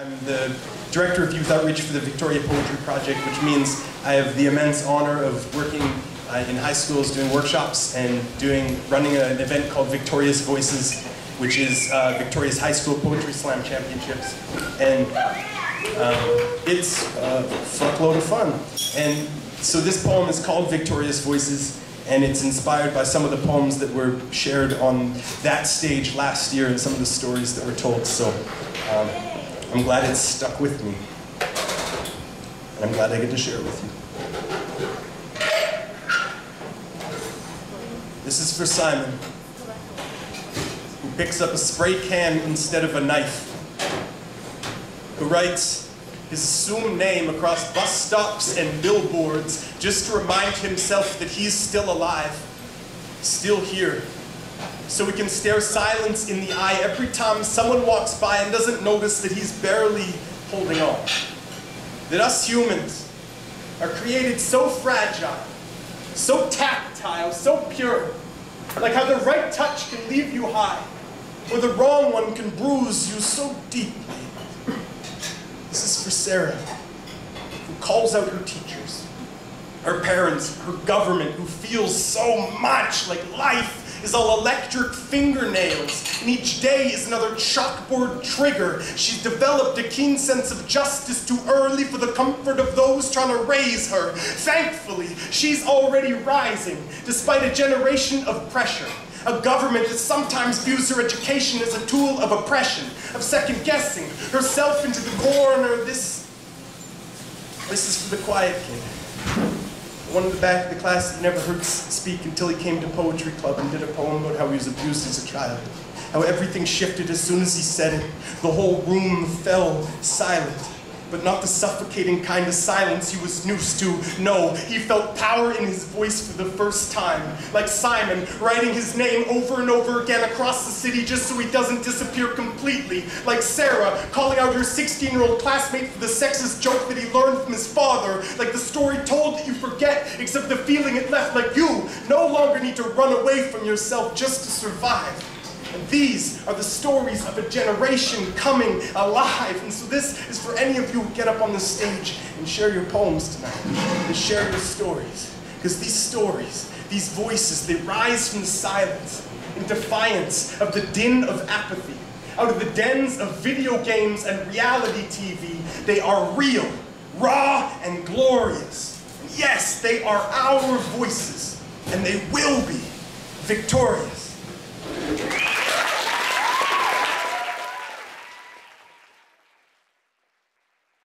I'm the Director of Youth Outreach for the Victoria Poetry Project, which means I have the immense honor of working in high schools doing workshops and running an event called Victoria's Voices, which is Victoria's High School Poetry Slam Championships. And it's a fuckload of fun. And so this poem is called Victoria's Voices, and it's inspired by some of the poems that were shared on that stage last year and some of the stories that were told. So I'm glad it's stuck with me. And I'm glad I get to share it with you. This is for Simon, who picks up a spray can instead of a knife, who writes his assumed name across bus stops and billboards just to remind himself that he's still alive, still here, so he can stare silence in the eye every time someone walks by and doesn't notice that he's barely holding on. That us humans are created so fragile, so tactile, so pure, like how the right touch can leave you high, or the wrong one can bruise you so deeply. This is for Sarah, who calls out her teachers, her parents, her government, who feels so much like life is all electric fingernails, and each day is another chalkboard trigger. She's developed a keen sense of justice too early for the comfort of those trying to raise her. Thankfully, she's already rising, despite a generation of pressure. A government that sometimes views her education as a tool of oppression, of second-guessing herself into the corner. This is for the quiet kid. The one in the back of the class that never heard speak until he came to poetry club and did a poem about how he was abused as a child. How everything shifted as soon as he said it. The whole room fell silent. But not the suffocating kind of silence he was used to. No, he felt power in his voice for the first time. Like Simon, writing his name over and over again across the city just so he doesn't disappear completely. Like Sarah, calling out her 16-year-old classmate for the sexist joke that he learned from his father. Like the story told that you forget, except the feeling it left. Like you no longer need to run away from yourself just to survive. And these are the stories of a generation coming alive. And so this is for any of you who get up on the stage and share your poems tonight, and share your stories. Because these stories, these voices, they rise from the silence in defiance of the din of apathy. Out of the dens of video games and reality TV, they are real, raw, and glorious. And yes, they are our voices, and they will be victorious.